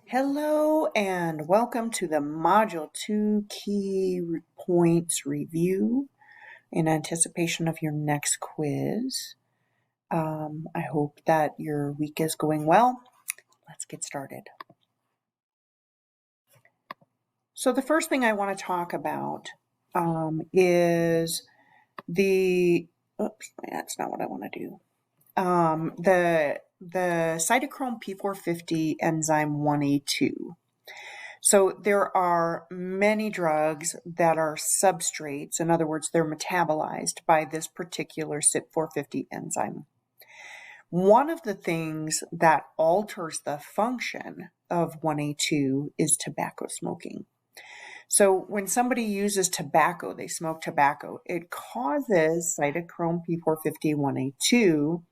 Hello and welcome to the Module 2 Key Points Review in anticipation of your next quiz. I hope that your week is going well. Let's get started. So the first thing I want to talk about is that's not what I want to do. The cytochrome P450 enzyme 1A2. So there are many drugs that are substrates. In other words, they're metabolized by this particular CYP450 enzyme. One of the things that alters the function of 1A2 is tobacco smoking. So when somebody uses tobacco, they smoke tobacco, it causes cytochrome P450 1A2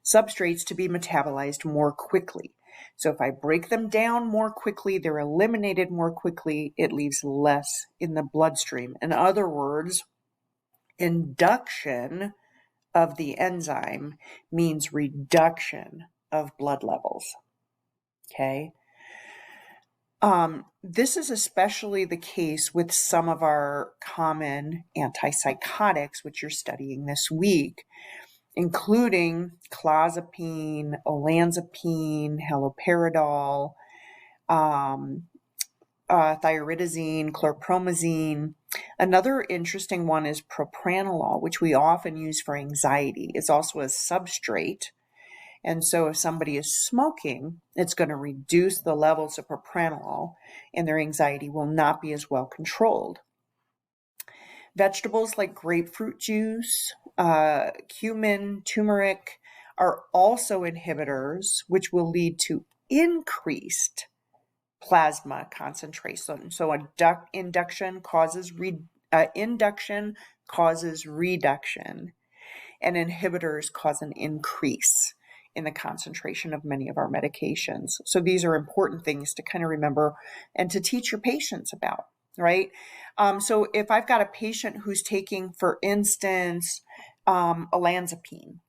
substrates to be metabolized more quickly. So if I break them down more quickly, they're eliminated more quickly, it leaves less in the bloodstream. In other words, induction of the enzyme means reduction of blood levels. Okay. This is especially the case with some of our common antipsychotics, which you're studying this week, including clozapine, olanzapine, haloperidol, thyroidazine, chlorpromazine. Another interesting one is propranolol, which we often use for anxiety. It's also a substrate. And so if somebody is smoking, it's going to reduce the levels of propranolol and their anxiety will not be as well controlled. Vegetables like grapefruit juice, cumin, turmeric are also inhibitors, which will lead to increased plasma concentration. So induction causes reduction, and inhibitors cause an increase in the concentration of many of our medications. So these are important things to kind of remember and to teach your patients about, right? So if I've got a patient who's taking, for instance, olanzapine,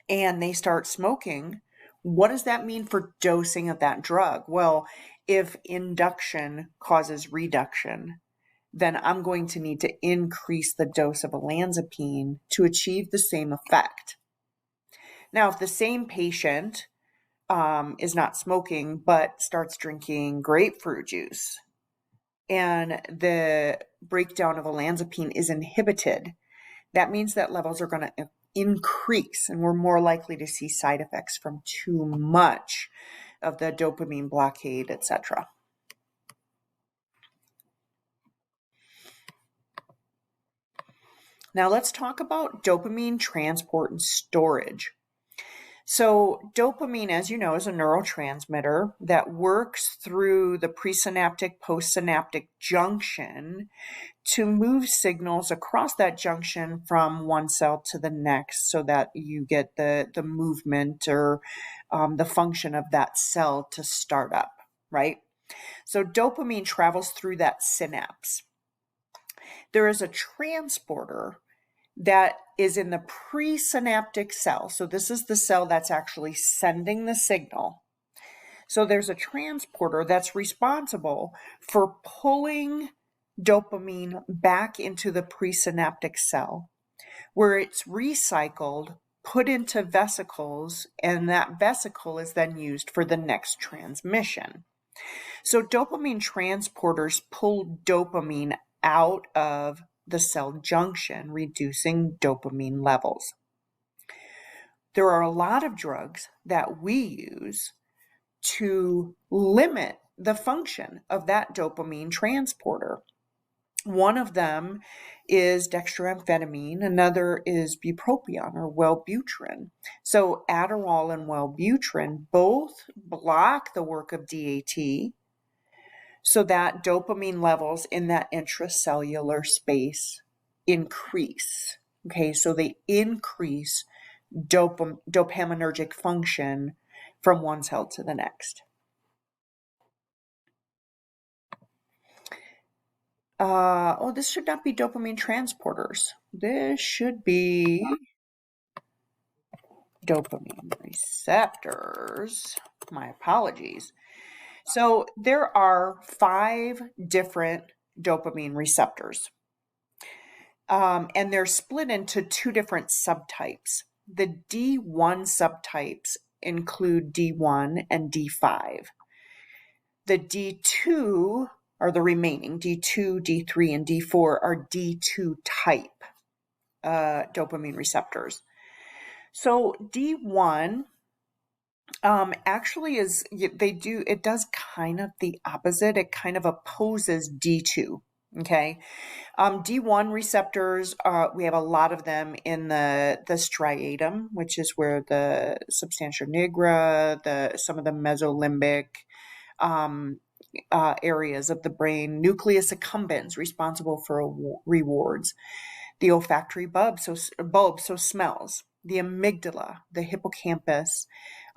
and they start smoking, what does that mean for dosing of that drug? Well, if induction causes reduction, then I'm going to need to increase the dose of olanzapine to achieve the same effect. Now, if the same patient is not smoking but starts drinking grapefruit juice and the breakdown of olanzapine is inhibited, that means that levels are going to increase and we're more likely to see side effects from too much of the dopamine blockade, etc. Now let's talk about dopamine transport and storage. So dopamine, as you know, is a neurotransmitter that works through the presynaptic, postsynaptic junction to move signals across that junction from one cell to the next so that you get the movement or the function of that cell to start up, right? So dopamine travels through that synapse. There is a transporter that is in the presynaptic cell. So this is the cell that's actually sending the signal. So there's a transporter that's responsible for pulling dopamine back into the presynaptic cell, where it's recycled, put into vesicles, and that vesicle is then used for the next transmission. So dopamine transporters pull dopamine out of the cell junction, reducing dopamine levels. There are a lot of drugs that we use to limit the function of that dopamine transporter. One of them is dextroamphetamine, another is bupropion or Wellbutrin. So Adderall and Wellbutrin both block the work of DHT, so that dopamine levels in that intracellular space increase. Okay, so they increase dopaminergic function from one cell to the next. This should not be dopamine transporters. This should be dopamine receptors. My apologies. So there are 5 different dopamine receptors, and they're split into 2 different subtypes. The D1 subtypes include D1 and D5. The D2 are the remaining. D2, D3, and D4 are D2 type dopamine receptors. So D1 actually it does kind of the opposite. It kind of opposes D2. Okay. D1 receptors, we have a lot of them in the striatum, which is where the substantia nigra, some of the mesolimbic areas of the brain, nucleus accumbens, responsible for rewards, the olfactory bulb, so smells, the amygdala, the hippocampus,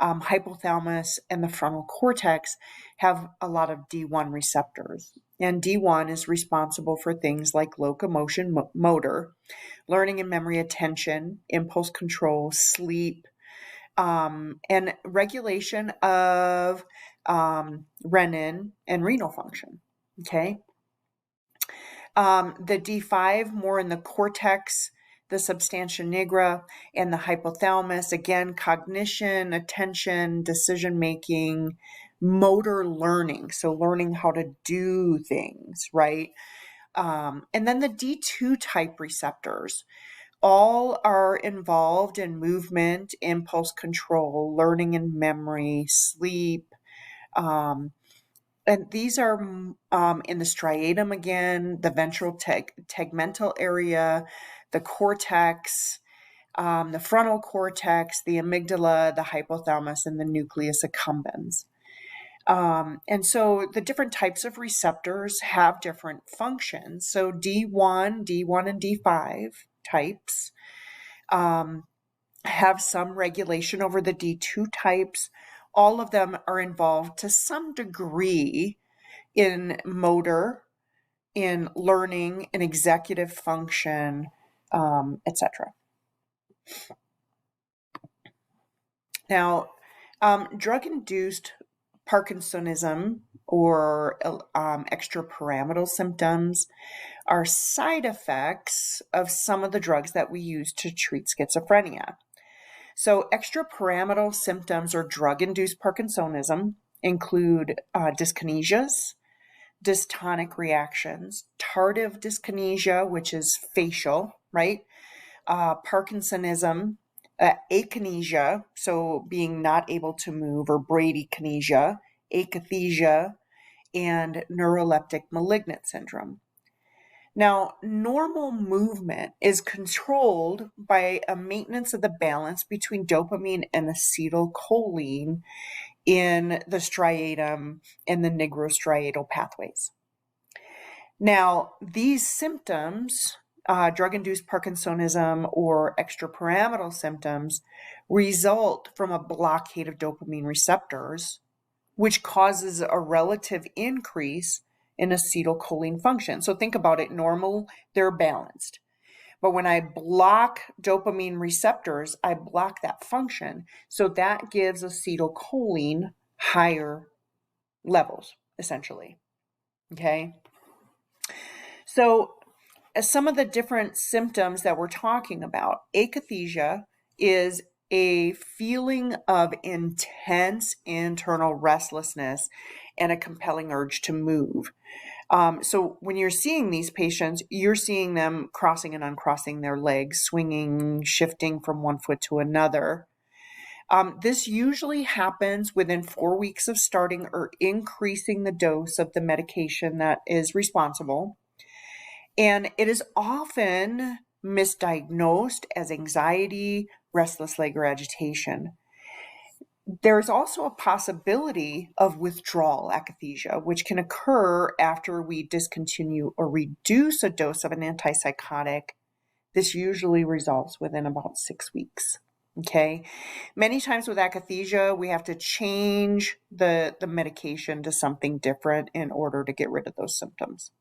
hypothalamus, and the frontal cortex have a lot of D1 receptors. And D1 is responsible for things like locomotion, motor, learning and memory, attention, impulse control, sleep, and regulation of renin and renal function. Okay. The D5 more in the cortex, the substantia nigra, and the hypothalamus. Again, cognition, attention, decision making, motor learning. So learning how to do things, right? And then the D2 type receptors. All are involved in movement, impulse control, learning and memory, sleep. And these are in the striatum again, the ventral tegmental area, the cortex, the frontal cortex, the amygdala, the hypothalamus, and the nucleus accumbens. And so the different types of receptors have different functions. So D1 and D5 types have some regulation over the D2 types. All of them are involved to some degree in motor, in learning, in executive function, etc. Now, drug-induced Parkinsonism or extrapyramidal symptoms are side effects of some of the drugs that we use to treat schizophrenia. So extrapyramidal symptoms or drug-induced Parkinsonism include dyskinesias, dystonic reactions, tardive dyskinesia, which is facial, right? Parkinsonism, akinesia, so being not able to move, or bradykinesia, akathisia, and neuroleptic malignant syndrome. Now, normal movement is controlled by a maintenance of the balance between dopamine and acetylcholine in the striatum and the nigrostriatal pathways. Now, these symptoms, drug-induced Parkinsonism or extrapyramidal symptoms, result from a blockade of dopamine receptors, which causes a relative increase in acetylcholine function. So think about it, normal, they're balanced. But when I block dopamine receptors, I block that function. So that gives acetylcholine higher levels, essentially. Okay. So some of the different symptoms that we're talking about, akathisia is a feeling of intense internal restlessness and a compelling urge to move. So when you're seeing these patients, you're seeing them crossing and uncrossing their legs, swinging, shifting from one foot to another. This usually happens within 4 weeks of starting or increasing the dose of the medication that is responsible. And it is often misdiagnosed as anxiety, restless leg, or agitation. There's also a possibility of withdrawal akathisia, which can occur after we discontinue or reduce a dose of an antipsychotic. This usually resolves within about 6 weeks. Okay. Many times with akathisia, we have to change the medication to something different in order to get rid of those symptoms.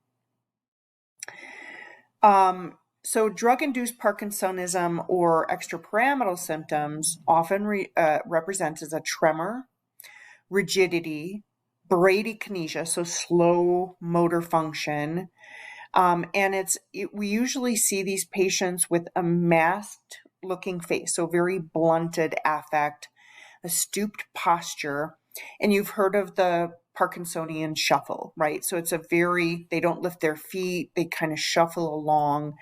So drug-induced Parkinsonism or extrapyramidal symptoms often represent as a tremor, rigidity, bradykinesia, so slow motor function. And we usually see these patients with a masked looking face, so very blunted affect, a stooped posture. And you've heard of the Parkinsonian shuffle, right? So they don't lift their feet, they kind of shuffle along.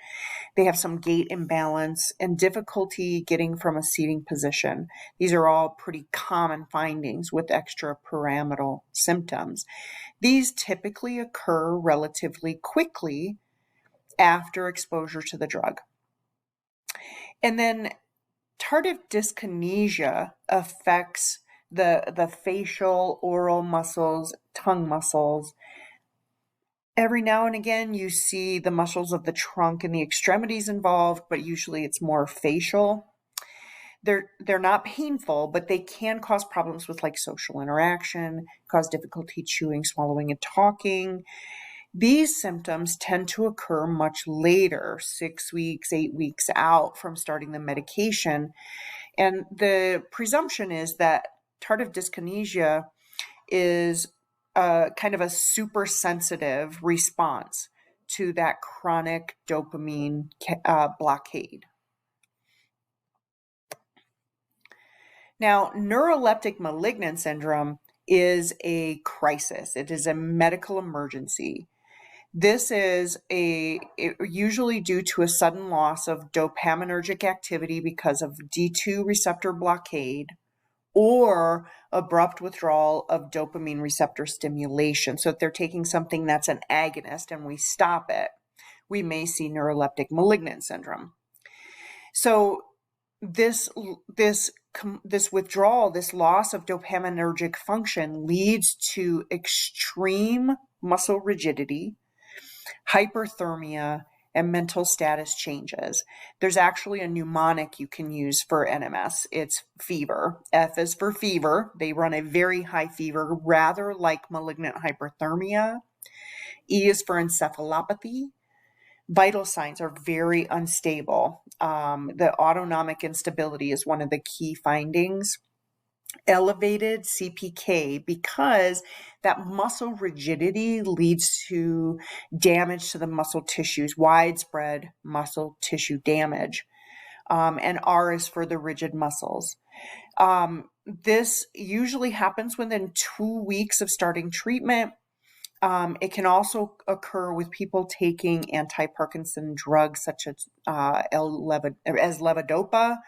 They have some gait imbalance and difficulty getting from a seating position. These are all pretty common findings with extrapyramidal symptoms. These typically occur relatively quickly after exposure to the drug. And then tardive dyskinesia affects the facial, oral muscles, tongue muscles. Every now and again, you see the muscles of the trunk and the extremities involved, but usually it's more facial. They're not painful, but they can cause problems with like social interaction, cause difficulty chewing, swallowing, and talking. These symptoms tend to occur much later, 6 weeks, 8 weeks out from starting the medication. And the presumption is that tardive dyskinesia is kind of a super sensitive response to that chronic dopamine blockade. Now, neuroleptic malignant syndrome is a crisis. It is a medical emergency. This is usually due to a sudden loss of dopaminergic activity because of D2 receptor blockade or abrupt withdrawal of dopamine receptor stimulation. So if they're taking something that's an agonist and we stop it, we may see neuroleptic malignant syndrome. So this withdrawal, this loss of dopaminergic function leads to extreme muscle rigidity, hyperthermia, and mental status changes. There's actually a mnemonic you can use for NMS. It's fever. F is for fever. They run a very high fever, rather like malignant hyperthermia. E is for encephalopathy. Vital signs are very unstable. The autonomic instability is one of the key findings. Elevated CPK, because that muscle rigidity leads to damage to the muscle tissues, widespread muscle tissue damage. And R is for the rigid muscles. This usually happens within 2 weeks of starting treatment. It can also occur with people taking anti-Parkinson drugs such as levodopa,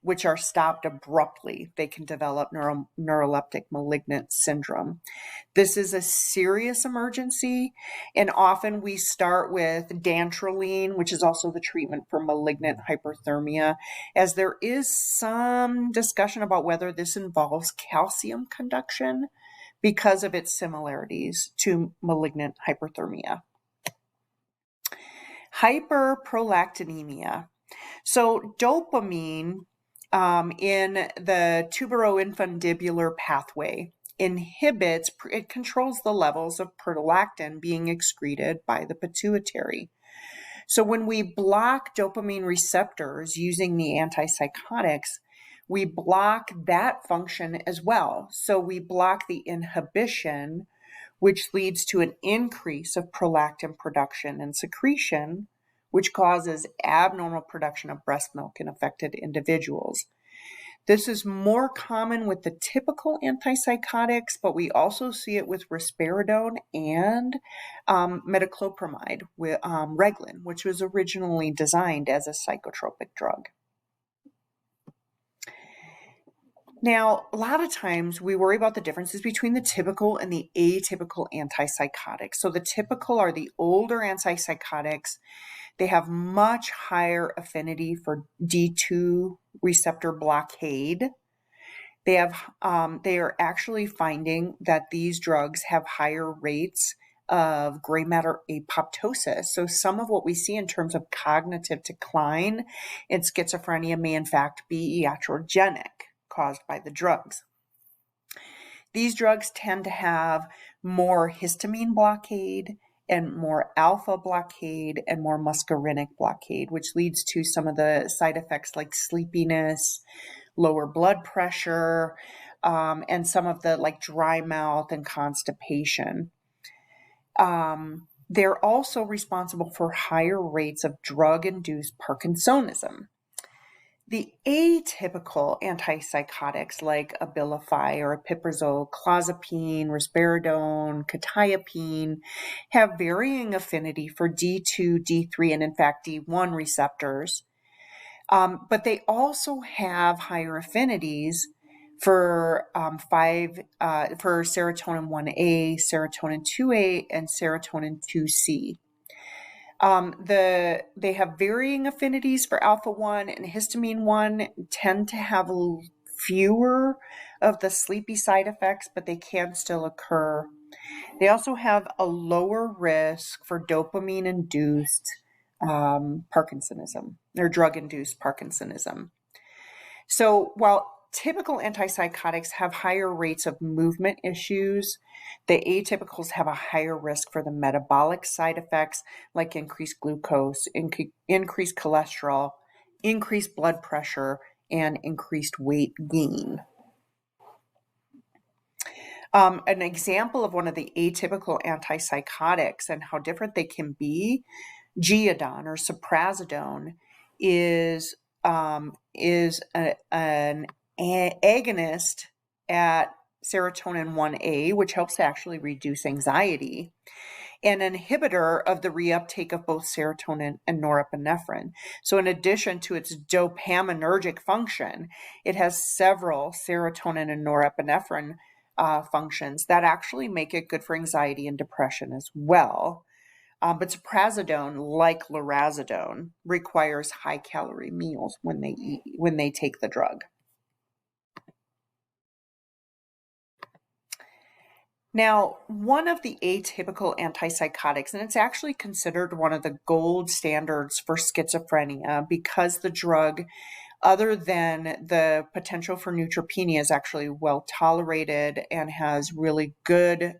which are stopped abruptly. They can develop neuroleptic malignant syndrome. This is a serious emergency, and often we start with dantrolene, which is also the treatment for malignant hyperthermia, as there is some discussion about whether this involves calcium conduction because of its similarities to malignant hyperthermia. Hyperprolactinemia. So dopamine in the tuberoinfundibular pathway it controls the levels of prolactin being excreted by the pituitary. So when we block dopamine receptors using the antipsychotics, we block that function as well. So we block the inhibition, which leads to an increase of prolactin production and secretion, which causes abnormal production of breast milk in affected individuals. This is more common with the typical antipsychotics, but we also see it with risperidone and metoclopramide, with Reglan, which was originally designed as a psychotropic drug. Now, a lot of times we worry about the differences between the typical and the atypical antipsychotics. So the typical are the older antipsychotics. They have much higher affinity for D2 receptor blockade. They are actually finding that these drugs have higher rates of gray matter apoptosis. So some of what we see in terms of cognitive decline in schizophrenia may in fact be iatrogenic, caused by the drugs. These drugs tend to have more histamine blockade and more alpha blockade and more muscarinic blockade, which leads to some of the side effects like sleepiness, lower blood pressure, and some of the like dry mouth and constipation. They're also responsible for higher rates of drug-induced Parkinsonism. The atypical antipsychotics like Abilify or Aripiprazole, clozapine, risperidone, quetiapine have varying affinity for D2, D3, and in fact D1 receptors. But they also have higher affinities for for serotonin 1A, serotonin 2A, and serotonin 2C. They have varying affinities for alpha 1 and histamine 1, tend to have fewer of the sleepy side effects, but they can still occur. They also have a lower risk for dopamine-induced Parkinsonism, or drug-induced Parkinsonism. So while typical antipsychotics have higher rates of movement issues, the atypicals have a higher risk for the metabolic side effects like increased glucose, increased cholesterol, increased blood pressure, and increased weight gain. An example of one of the atypical antipsychotics and how different they can be, Geodon or Soprasidone, is an agonist at serotonin 1A, which helps to actually reduce anxiety, and an inhibitor of the reuptake of both serotonin and norepinephrine. So in addition to its dopaminergic function, it has several serotonin and norepinephrine functions that actually make it good for anxiety and depression as well. But Soprasidone, like Lurasidone, requires high-calorie meals when they take the drug. Now, one of the atypical antipsychotics, and it's actually considered one of the gold standards for schizophrenia because the drug, other than the potential for neutropenia, is actually well tolerated and has really good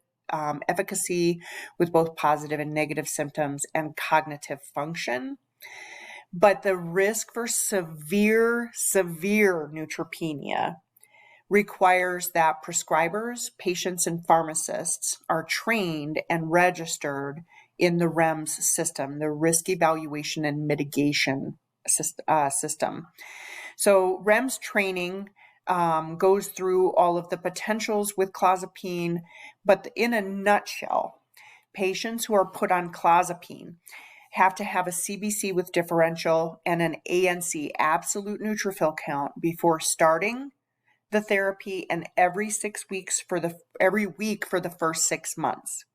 efficacy with both positive and negative symptoms and cognitive function. But the risk for severe neutropenia requires that prescribers, patients, and pharmacists are trained and registered in the REMS system, the Risk Evaluation and Mitigation system. So REMS training goes through all of the potentials with clozapine, but in a nutshell, patients who are put on clozapine have to have a CBC with differential and an ANC, absolute neutrophil count, before starting the therapy, and every week for the first 6 months.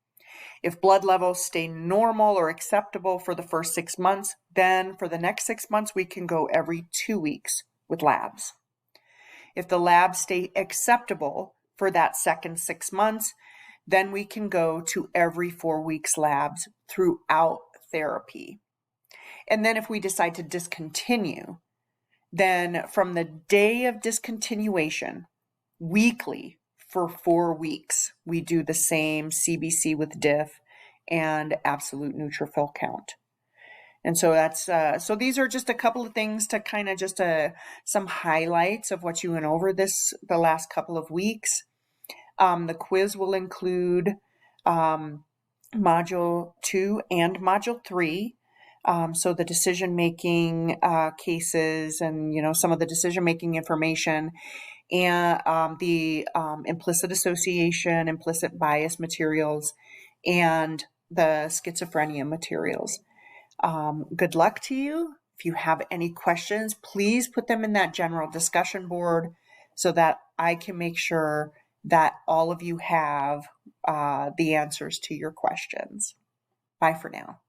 If blood levels stay normal or acceptable for the first 6 months, then for the next 6 months, we can go every 2 weeks with labs. If the labs stay acceptable for that second 6 months, then we can go to every 4 weeks labs throughout therapy. And then if we decide to discontinue, then from the day of discontinuation, weekly for 4 weeks, we do the same CBC with diff and absolute neutrophil count. And so that's so these are just a couple of things to kind of just some highlights of what you went over the last couple of weeks. The quiz will include Module 2 and Module 3. So the decision-making cases and, some of the decision-making information, and the implicit association, implicit bias materials, and the schizophrenia materials. Good luck to you. If you have any questions, please put them in that general discussion board so that I can make sure that all of you have the answers to your questions. Bye for now.